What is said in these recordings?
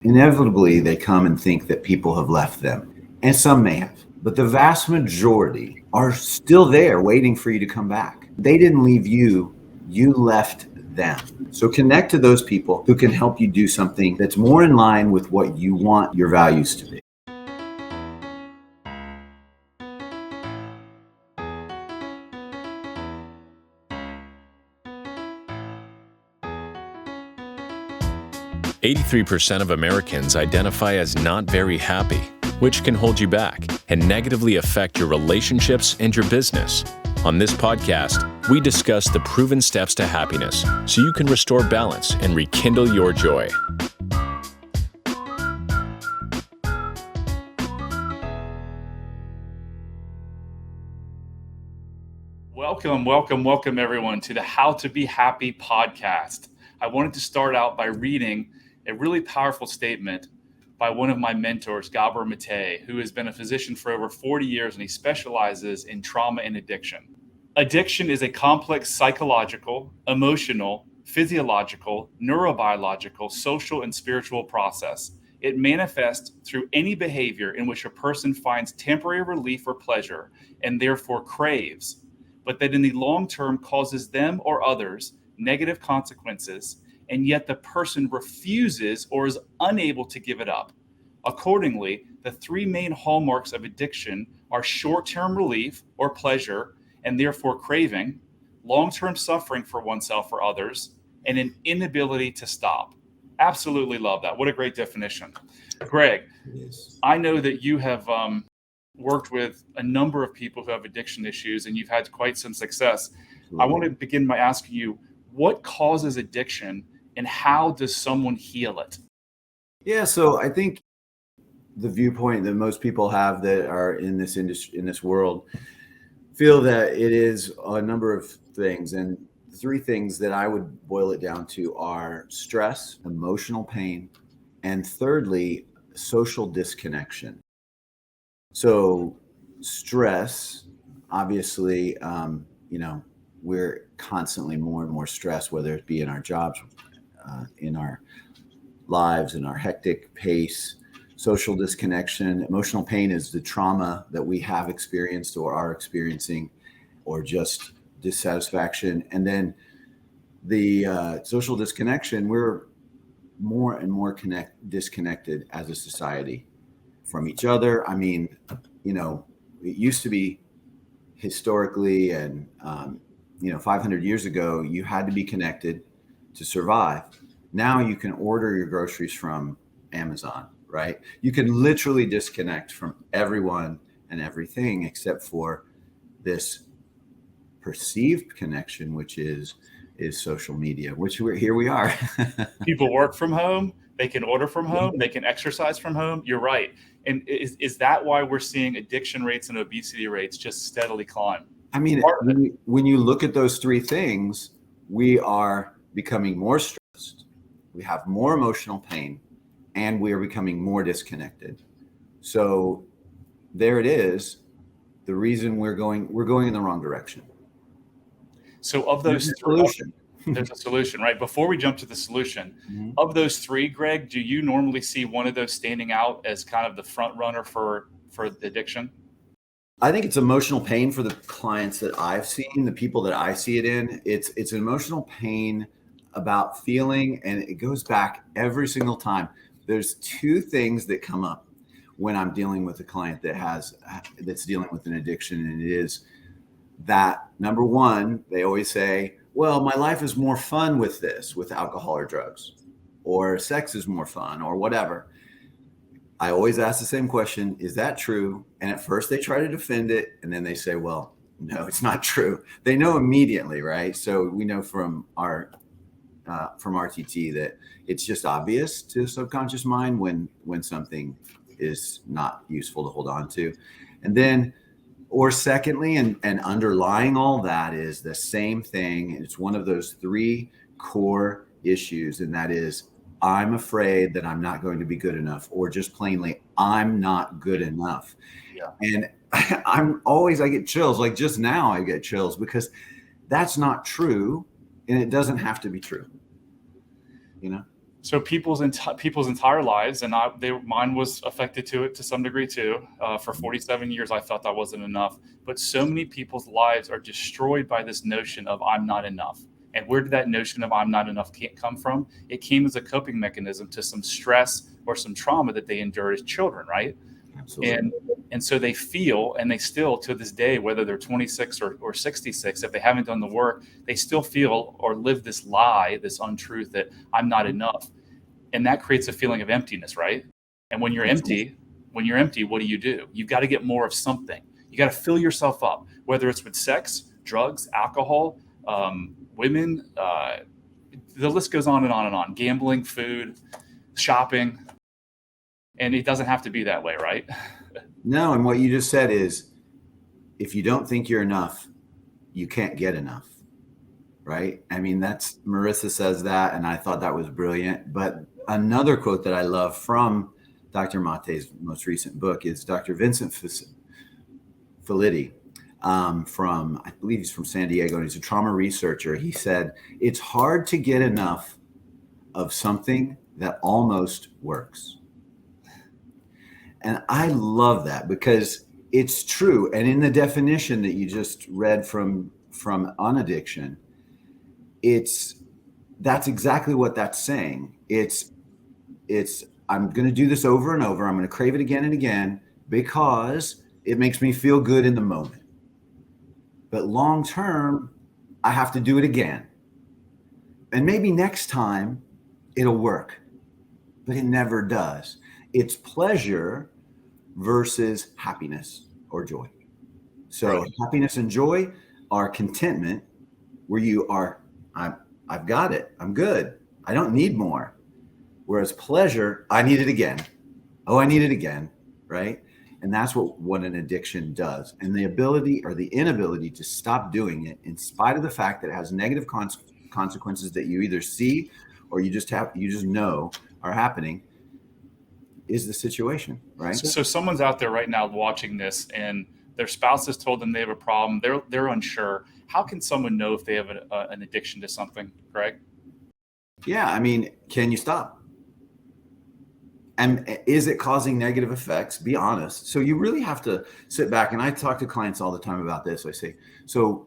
Inevitably, they come and think that people have left them, and some may have, but the vast majority are still there waiting for you to come back. They didn't leave you, you left them. So connect to those people who can help you do something that's more in line with what you want your values to be. "83% of Americans identify as not very happy, which can hold you back and negatively affect your relationships and your business. On this podcast, we discuss the proven steps to happiness so you can restore balance and rekindle your joy. Welcome everyone to the How to Be Happy podcast. I wanted to start out by reading a really powerful statement by one of my mentors, Gabor Mate, who has been a physician for over 40 years, and he specializes in trauma and addiction. Addiction is a complex psychological, emotional, physiological, neurobiological, social, and spiritual process. It manifests through any behavior in which a person finds temporary relief or pleasure and therefore craves, but that in the long term causes them or others negative consequences, and yet the person refuses or is unable to give it up. Accordingly, the three main hallmarks of addiction are short-term relief or pleasure, and therefore craving, long-term suffering for oneself or others, and an inability to stop. Absolutely love that. What a great definition. Greg, I know that you have worked with a number of people who have addiction issues, and you've had quite some success. I want to begin by asking you, what causes addiction and how does someone heal it? Yeah, so I think the viewpoint that most people have that are in this industry, in this world, feel that it is a number of things. And the three things that I would boil it down to are stress, emotional pain, and thirdly, social disconnection. So stress, obviously, we're constantly more and more stressed, whether it be in our jobs, in our lives, in our hectic pace. Social disconnection, emotional pain is the trauma that we have experienced or are experiencing, or just dissatisfaction. And then the social disconnection, we're more and more disconnected as a society from each other. I mean, it used to be historically and 500 years ago, you had to be connected to survive. Now you can order your groceries from Amazon, right? You can literally disconnect from everyone and everything except for this perceived connection, which is social media, which here we are. People work from home. They can order from home. They can exercise from home. You're right. And is that why we're seeing addiction rates and obesity rates just steadily climb? I mean, when you look at those three things, we are becoming more stressed. We have more emotional pain, and we are becoming more disconnected. So there it is. The reason we're going in the wrong direction. So of those solution. There's a solution, right? Before we jump to the solution, of those three, Greg, do you normally see one of those standing out as kind of the front runner for the addiction? I think it's emotional pain for the clients that I've seen, the people that I see it in. It's an emotional pain about feeling, and it goes back every single time. There's two things that come up when I'm dealing with a client that's dealing with an addiction, and it is that, number one, they always say, well, my life is more fun with alcohol or drugs, or sex is more fun, or whatever. I always ask the same question, is that true? And at first they try to defend it, and then they say, well, no, it's not true. They know immediately, right? So we know from RTT that it's just obvious to the subconscious mind when something is not useful to hold on to. And then, or secondly, and underlying all that is the same thing. It's one of those three core issues, and that is, I'm afraid that I'm not going to be good enough, or just plainly, I'm not good enough. Yeah. And I get chills. Like just now I get chills because that's not true, and it doesn't have to be true. So people's entire lives, and mine was affected to it to some degree too. For 47 years, I thought that wasn't enough. But so many people's lives are destroyed by this notion of I'm not enough. And where did that notion of I'm not enough come from? It came as a coping mechanism to some stress or some trauma that they endured as children, right? Absolutely. And so they feel, and they still to this day, whether they're 26 or 66, if they haven't done the work, they still feel or live this lie, this untruth that I'm not enough. And that creates a feeling of emptiness, right? And when you're empty, what do? You've got to get more of something. You got to fill yourself up, whether it's with sex, drugs, alcohol, women, the list goes on and on and on. Gambling, food, shopping. And it doesn't have to be that way, right? No, and what you just said is, if you don't think you're enough, you can't get enough, right? I mean, Marissa says that, and I thought that was brilliant. But another quote that I love from Dr. Mate's most recent book is Dr. Vincent Felitti, I believe he's from San Diego, and he's a trauma researcher. He said, it's hard to get enough of something that almost works. And I love that because it's true. And in the definition that you just read from unaddiction, that's exactly what that's saying. It's I'm going to do this over and over. I'm going to crave it again and again because it makes me feel good in the moment. But long term, I have to do it again. And maybe next time it'll work, but it never does. It's pleasure versus happiness or joy. So right. Happiness and joy are contentment, where you are, I've got it. I'm good. I don't need more. Whereas pleasure, I need it again. Oh, I need it again. Right. And that's what an addiction does. And the ability or the inability to stop doing it in spite of the fact that it has negative consequences that you either see or you just know are happening is the situation, right? So someone's out there right now watching this and their spouse has told them they have a problem. They're unsure. How can someone know if they have an addiction to something, Greg? Yeah, I mean, can you stop? And is it causing negative effects? Be honest. So you really have to sit back. And I talk to clients all the time about this. I say, so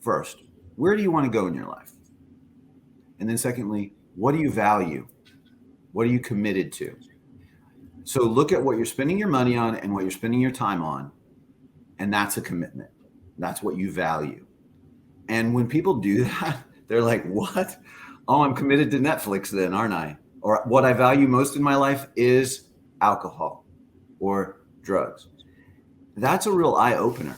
first, where do you want to go in your life? And then secondly, what do you value? What are you committed to? So look at what you're spending your money on and what you're spending your time on. And that's a commitment. That's what you value. And when people do that, they're like, what? Oh, I'm committed to Netflix then, aren't I? Or what I value most in my life is alcohol or drugs. That's a real eye opener.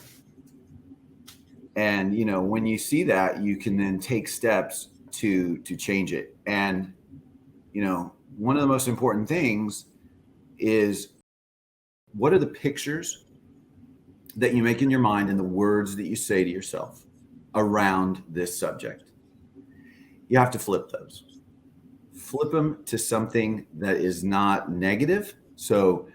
And, when you see that, you can then take steps to change it. And, one of the most important things is, what are the pictures that you make in your mind and the words that you say to yourself around this subject? You have to flip those. Flip them to something that is not negative. So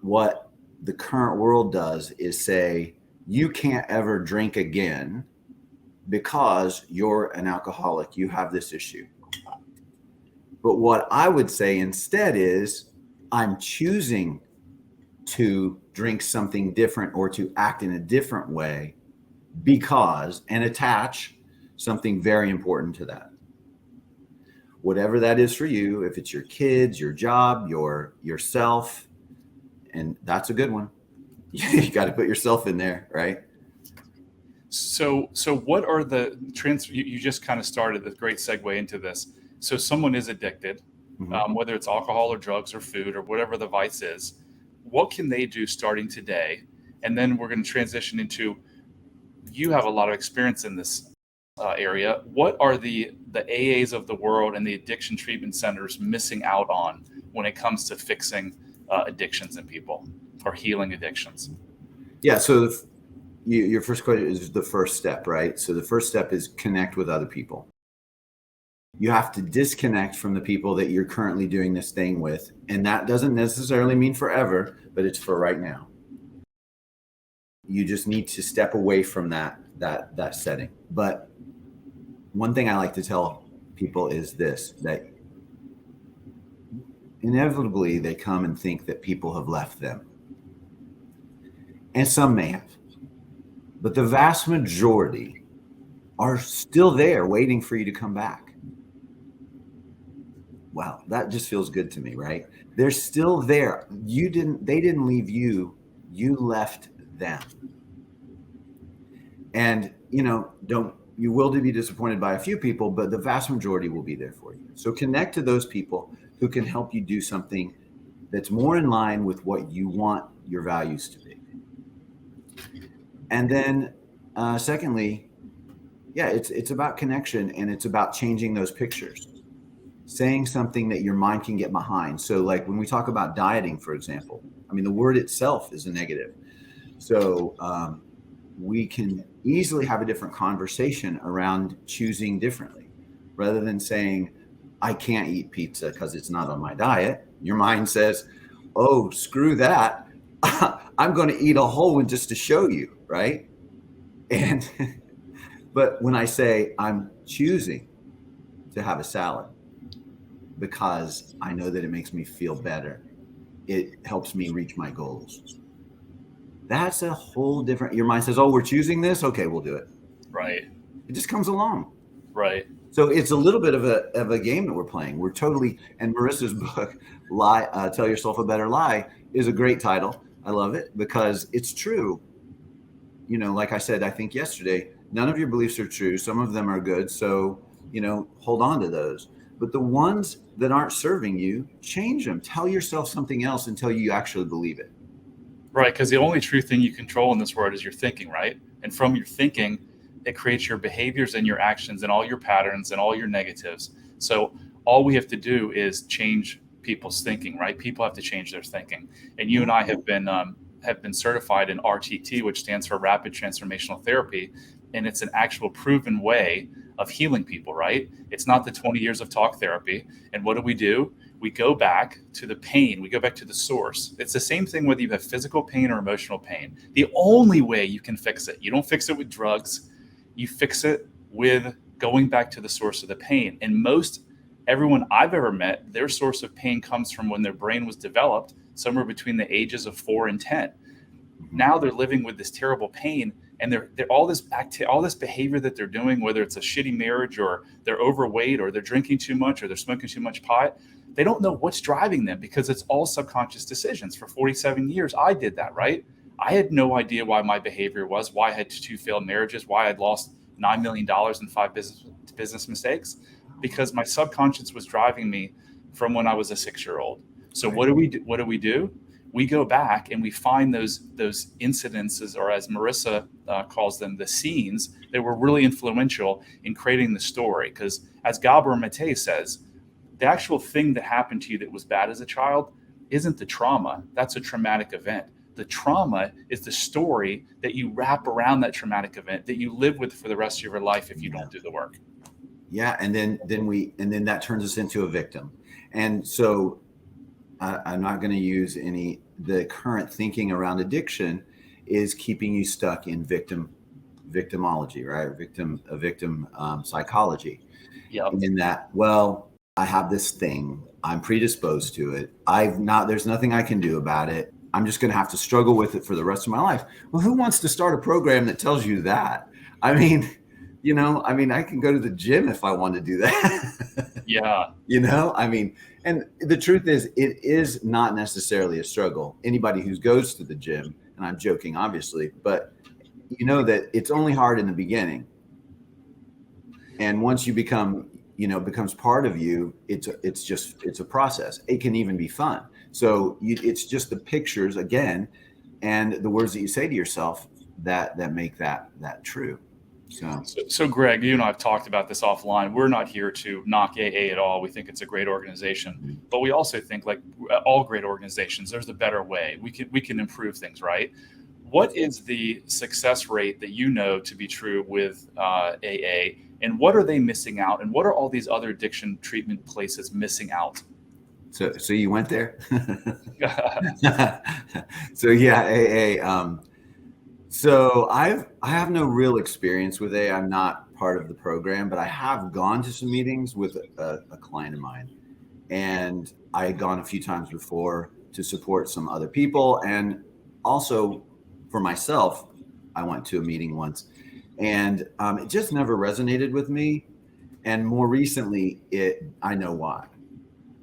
what the current world does is say, you can't ever drink again because you're an alcoholic. You have this issue. But what I would say instead is, I'm choosing to drink something different or to act in a different way because, and attach something very important to that. Whatever that is for you, if it's your kids, your job, yourself, and that's a good one. You got to put yourself in there, right? So what are the you just kind of started this great segue into this. So someone is addicted, whether it's alcohol or drugs or food or whatever the vice is. What can they do starting today? And then we're going to transition into, you have a lot of experience in this area. What are the AAs of the world and the addiction treatment centers missing out on when it comes to fixing addictions in people or healing addictions? Yeah. So your first question is the first step, right? So the first step is connect with other people. You have to disconnect from the people that you're currently doing this thing with. And that doesn't necessarily mean forever, but it's for right now. You just need to step away from that setting. But one thing I like to tell people is this, that inevitably they come and think that people have left them. And some may have. But the vast majority are still there waiting for you to come back. Wow, that just feels good to me, right? They're still there. They didn't leave you, you left them. And you will be disappointed by a few people, but the vast majority will be there for you. So connect to those people who can help you do something that's more in line with what you want your values to be. And then secondly, it's about connection, and it's about changing those pictures, saying something that your mind can get behind. So like when we talk about dieting, for example, I mean, the word itself is a negative. So we can easily have a different conversation around choosing differently. Rather than saying, I can't eat pizza because it's not on my diet, your mind says, oh, screw that. I'm going to eat a whole one just to show you, right? And but when I say I'm choosing to have a salad because I know that it makes me feel better, it helps me reach my goals. That's a whole different, your mind says, oh, we're choosing this. Okay, we'll do it. Right. It just comes along. Right. So it's a little bit of a game that we're playing. We're totally, and Marissa's book, Tell Yourself a Better Lie, is a great title. I love it because it's true. Like I said, I think yesterday, none of your beliefs are true. Some of them are good. So, hold on to those. But the ones that aren't serving you, change them. Tell yourself something else until you actually believe it. Right. Because the only true thing you control in this world is your thinking, right? And from your thinking, it creates your behaviors and your actions and all your patterns and all your negatives. So all we have to do is change people's thinking, right? People have to change their thinking. And you and I have been certified in RTT, which stands for Rapid Transformational Therapy. And it's an actual proven way of healing people, right? It's not the 20 years of talk therapy. And what do? We go back to the pain. We go back to the source. It's the same thing whether you have physical pain or emotional pain. The only way you can fix it, you don't fix it with drugs. You fix it with going back to the source of the pain. And everyone I've ever met, their source of pain comes from when their brain was developed, somewhere between the ages of 4 and 10. Now they're living with this terrible pain, and they're all this behavior that they're doing, whether it's a shitty marriage or they're overweight or they're drinking too much or they're smoking too much pot. They don't know what's driving them because it's all subconscious decisions. For 47 years, I did that, right? I had no idea why my behavior was, why I had 2 failed marriages, why I'd lost $9 million in 5 business mistakes, because my subconscious was driving me from when I was a 6-year-old. So what do we do? We go back and we find those incidences, or as Marissa calls them, the scenes that were really influential in creating the story. Because as Gabor Mate says, the actual thing that happened to you that was bad as a child isn't the trauma. That's a traumatic event. The trauma is the story that you wrap around that traumatic event that you live with for the rest of your life if you don't do the work. Yeah, and then that turns us into a victim. And so I'm not going to use the current thinking around addiction is keeping you stuck in victimology, right? Victim psychology. Yep. In that, well, I have this thing, I'm predisposed to it. There's nothing I can do about it. I'm just going to have to struggle with it for the rest of my life. Well, who wants to start a program that tells you that? I mean, I can go to the gym if I want to do that. Yeah. And the truth is, it is not necessarily a struggle. Anybody who goes to the gym, and I'm joking, obviously, but that it's only hard in the beginning. And once you becomes part of you, it's a process. It can even be fun. So it's just the pictures again, and the words that you say to yourself that make that true. So Greg, you and I have talked about this offline. We're not here to knock AA at all. We think it's a great organization, but we also think, like all great organizations, there's a better way. We can improve things, right? What is the success rate that to be true with AA, and what are they missing out, and what are all these other addiction treatment places missing out? So you went there? So yeah, AA. So I have no real experience with AA. I'm not part of the program, but I have gone to some meetings with a client of mine, And I had gone a few times before to support some other people. And also for myself, I went to a meeting once, and it just never resonated with me. And more recently, I know why.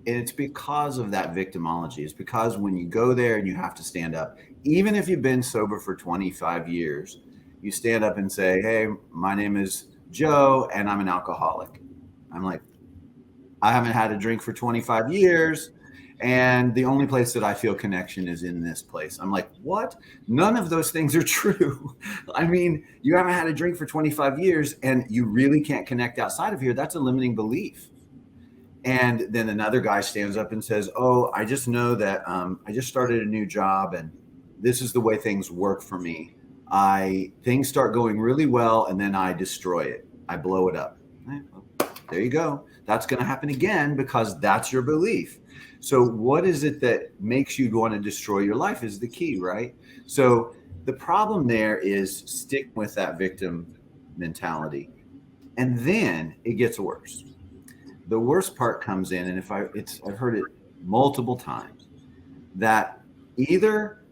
And it's because of that victimology. It's because when you go there and you have to stand up, even if you've been sober for 25 years, you stand up and say, hey, my name is Joe and I'm an alcoholic. I'm like, I haven't had a drink for 25 years. And the only place that I feel connection is in this place. I'm like, what? None of those things are true. I mean, you haven't had a drink for 25 years and you really can't connect outside of here. That's a limiting belief. And then another guy stands up and says, oh, I just know that I just started a new job and this is the way things work for me. Things start going really well and then I destroy it. I blow it up. There you go. That's going to happen again because that's your belief. So what is it that makes you want to destroy your life is the key, right? So the problem there is stick with that victim mentality. And then it gets worse. The worst part comes in, and I've heard it multiple times, that either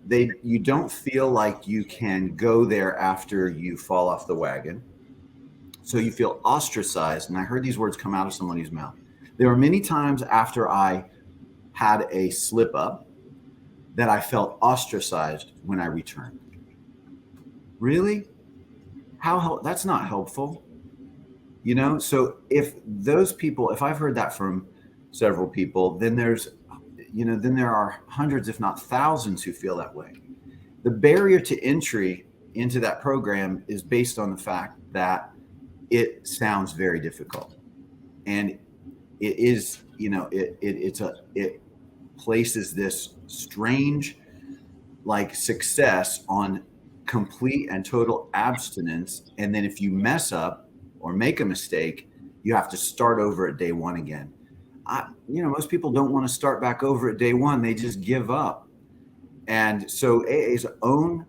you don't feel like you can go there after you fall off the wagon. So you feel ostracized. And I heard these words come out of somebody's mouth. There were many times after I had a slip up that I felt ostracized when I returned. Really? That's not helpful. You know, so if I've heard that from several people, then there are hundreds, if not thousands, who feel that way. The barrier to entry into that program is based on the fact that it sounds very difficult. And it is, it places this strange like success on complete and total abstinence. And then if you mess up or make a mistake, you have to start over at day one again. Most people don't want to start back over at day one. They just give up. And so AA's own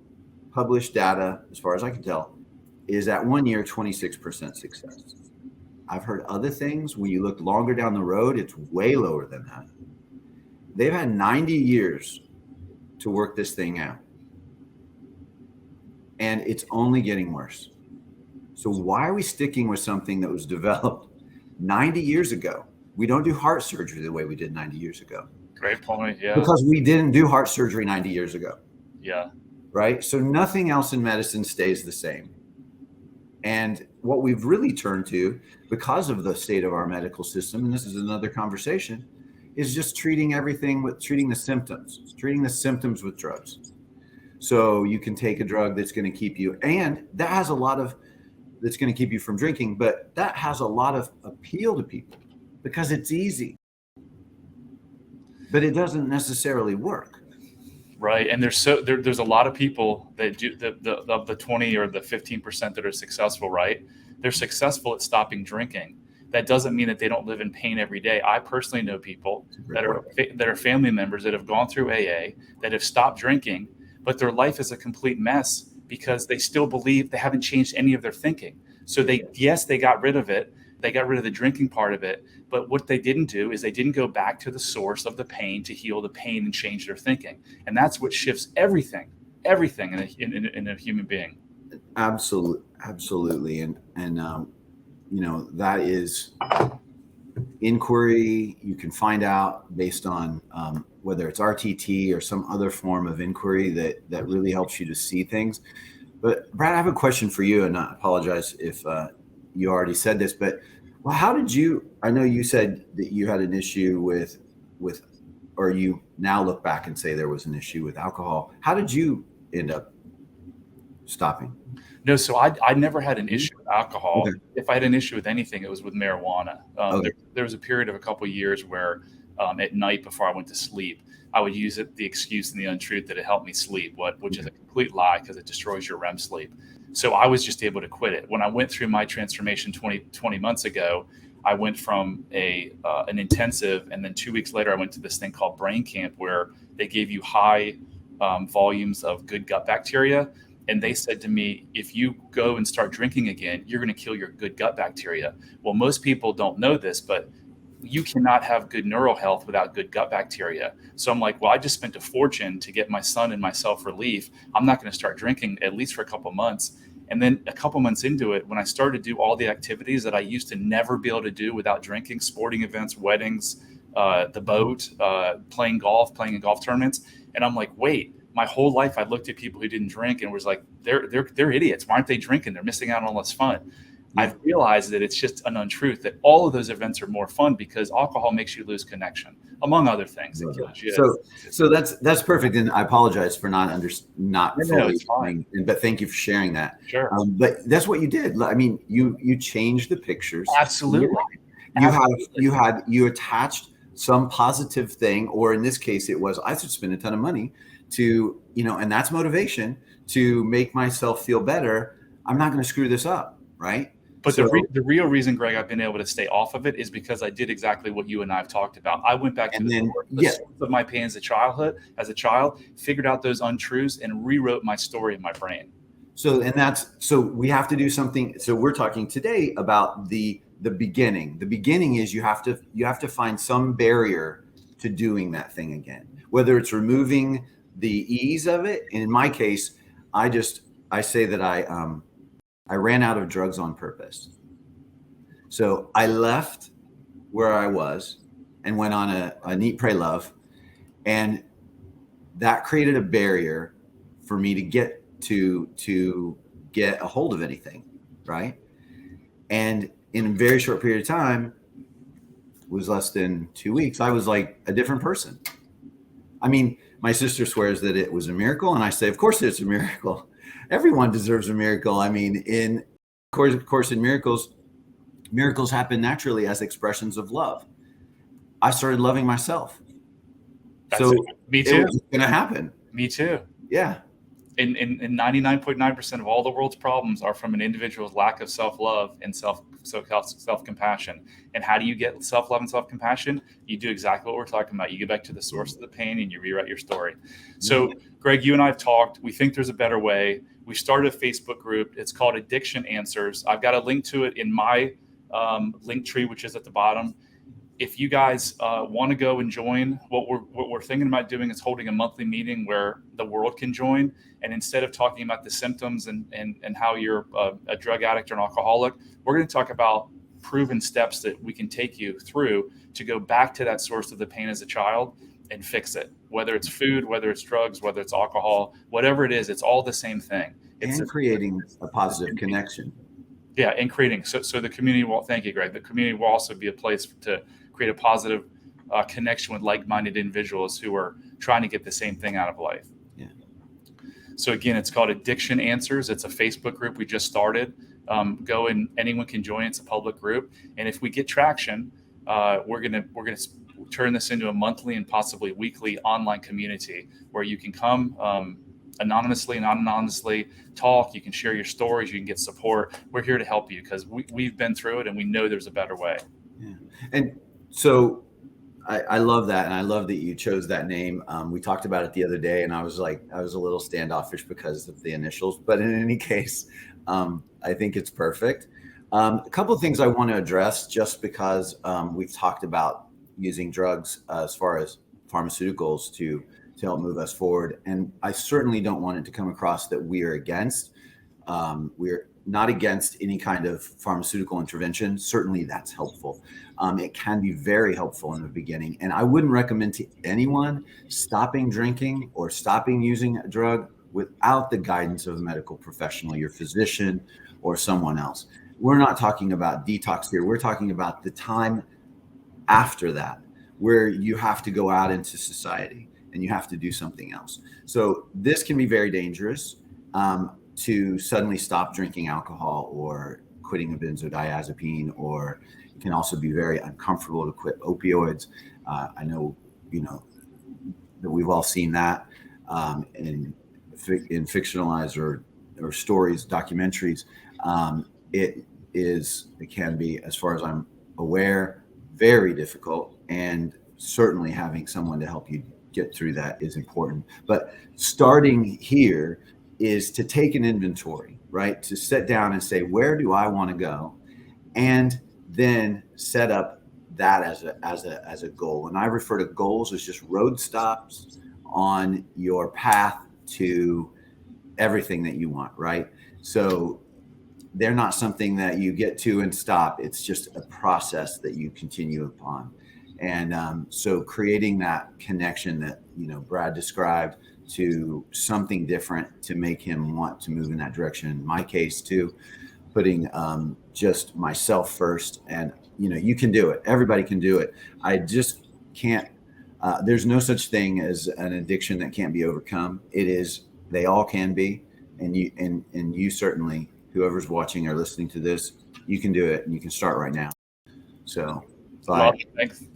published data, as far as I can tell, is at 1 year, 26% success. I've heard other things. When you look longer down the road, it's way lower than that. They've had 90 years to work this thing out. And it's only getting worse. So why are we sticking with something that was developed 90 years ago? We don't do heart surgery the way we did 90 years ago. Great point. Yeah. Because we didn't do heart surgery 90 years ago. Yeah. Right. So nothing else in medicine stays the same. And what we've really turned to, because of the state of our medical system, and this is another conversation, is just treating the symptoms with drugs. So you can take a drug that's going to keep you, and that's going to keep you from drinking, but that has a lot of appeal to people because it's easy, but it doesn't necessarily work. Right. And there's a lot of people that do of the 20 or the 15% that are successful, right? They're successful at stopping drinking. That doesn't mean that they don't live in pain every day. I personally know people that are family members that have gone through AA, that have stopped drinking, but their life is a complete mess because they still believe they haven't changed any of their thinking. So they got rid of it. They got rid of the drinking part of it. But what they didn't do is they didn't go back to the source of the pain to heal the pain and change their thinking. And that's what shifts everything in a human being. Absolutely. And that is inquiry. You can find out based on whether it's RTT or some other form of inquiry that really helps you to see things. But Brad, I have a question for you, and I apologize if you already said this, but I know you said that you had an issue with, or you now look back and say there was an issue with alcohol. How did you end up stopping? No, so I never had an issue with alcohol. Okay. If I had an issue with anything, it was with marijuana. There was a period of a couple of years where at night before I went to sleep, I would use the excuse and the untruth that it helped me sleep, which is a complete lie because it destroys your REM sleep. So I was just able to quit it. When I went through my transformation 20 months ago, I went from an intensive, and then 2 weeks later, I went to this thing called Brain Camp, where they gave you high volumes of good gut bacteria. And they said to me, if you go and start drinking again, you're going to kill your good gut bacteria. Well, most people don't know this, but you cannot have good neural health without good gut bacteria. So I'm like, well, I just spent a fortune to get my son and myself relief. I'm not going to start drinking at least for a couple months. And then a couple months into it, when I started to do all the activities that I used to never be able to do without drinking, sporting events, weddings, the boat, playing in golf tournaments. And I'm like, wait, my whole life I looked at people who didn't drink and was like, they're idiots. Why aren't they drinking? They're missing out on all this fun. Yeah. I've realized that it's just an untruth, that all of those events are more fun because alcohol makes you lose connection, among other things. It kills you. So that's perfect. And I apologize for not fully, it's fine. But thank you for sharing that. Sure. But that's what you did. I mean, you changed the pictures. Absolutely. You attached some positive thing, or in this case, it was, I should spend a ton of money to, and that's motivation to make myself feel better. I'm not going to screw this up. Right. But the real reason, Greg, I've been able to stay off of it is because I did exactly what you and I have talked about. I went back to the source of my pain as a child, figured out those untruths and rewrote my story in my brain. So we have to do something. So we're talking today about the beginning. The beginning is you have to find some barrier to doing that thing again, whether it's removing the ease of it. And in my case, I say that I ran out of drugs on purpose. So I left where I was and went on a Eat, Pray, Love. And that created a barrier for me to get a hold of anything. Right. And in a very short period of time, was less than 2 weeks, I was like a different person. I mean, my sister swears that it was a miracle. And I say, of course it's a miracle. Everyone deserves a miracle. I mean, of course, in miracles happen naturally as expressions of love. I started loving myself. Me too. It was going to happen. Me too. Yeah. And 99.9% of all the world's problems are from an individual's lack of self-love and self-compassion. And how do you get self-love and self-compassion? You do exactly what we're talking about. You get back to the source of the pain and you rewrite your story. So, Greg, you and I have talked. We think there's a better way. We started a Facebook group. It's called Addiction Answers. I've got a link to it in my link tree, which is at the bottom. If you guys want to go and join, what we're thinking about doing is holding a monthly meeting where the world can join. And instead of talking about the symptoms and how you're a drug addict or an alcoholic, we're going to talk about proven steps that we can take you through to go back to that source of the pain as a child and fix it. Whether it's food, whether it's drugs, whether it's alcohol, whatever it is, it's all the same thing. It's creating a positive connection. Yeah, and creating. So the community will, thank you, Greg. The community will also be a place to create a positive connection with like-minded individuals who are trying to get the same thing out of life. Yeah. So again, it's called Addiction Answers. It's a Facebook group we just started. Go and anyone can join. It's a public group. And if we get traction, we're gonna turn this into a monthly and possibly weekly online community where you can come anonymously and anonymously talk. You can share your stories. You can get support. We're here to help you because we've been through it and we know there's a better way. Yeah. And so I love that. And I love that you chose that name. We talked about it the other day and I was a little standoffish because of the initials, but in any case, I think it's perfect. A couple of things I want to address just because we've talked about using drugs as far as pharmaceuticals to help move us forward. And I certainly don't want it to come across that we are against. We're not against any kind of pharmaceutical intervention. Certainly that's helpful. It can be very helpful in the beginning. And I wouldn't recommend to anyone stopping drinking or stopping using a drug without the guidance of a medical professional, your physician or someone else. We're not talking about detox here. We're talking about the time after that, where you have to go out into society and you have to do something else. So this can be very dangerous to suddenly stop drinking alcohol or quitting a benzodiazepine, or it can also be very uncomfortable to quit opioids. I know, that we've all seen that in fictionalized or stories, documentaries. It can be, as far as I'm aware, very difficult, and certainly having someone to help you get through that is important. But starting here is to take an inventory, right? To sit down and say, where do I want to go? And then set up that as a goal. And I refer to goals as just road stops on your path to everything that you want, right? So they're not something that you get to and stop. It's just a process that you continue upon. And so creating that connection that, Brad described to something different to make him want to move in that direction. In my case too, putting just myself first, and, you can do it. Everybody can do it. I just can't, there's no such thing as an addiction that can't be overcome. They all can be. And you certainly, whoever's watching or listening to this, you can do it, and you can start right now. So, well,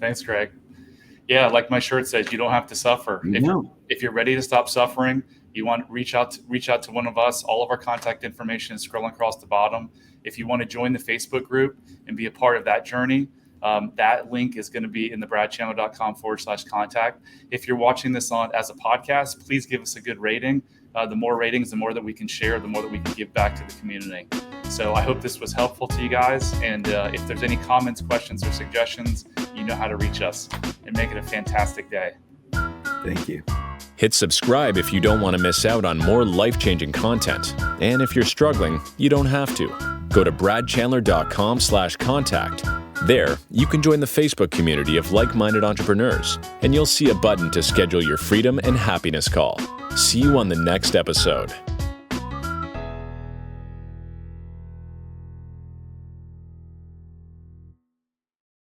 thanks, Greg. Yeah, like my shirt says, you don't have to suffer. If you're ready to stop suffering, you want to reach out to one of us. All of our contact information is scrolling across the bottom. If you want to join the Facebook group and be a part of that journey, that link is going to be in the bradchandler.com/contact. If you're watching this as a podcast, please give us a good rating. The more ratings, the more that we can share, the more that we can give back to the community. So I hope this was helpful to you guys. And if there's any comments, questions, or suggestions, you know how to reach us. And make it a fantastic day. Thank you. Hit subscribe if you don't want to miss out on more life-changing content. And if you're struggling, you don't have to. Go to bradchandler.com/contact. There, you can join the Facebook community of like-minded entrepreneurs, and you'll see a button to schedule your freedom and happiness call. See you on the next episode.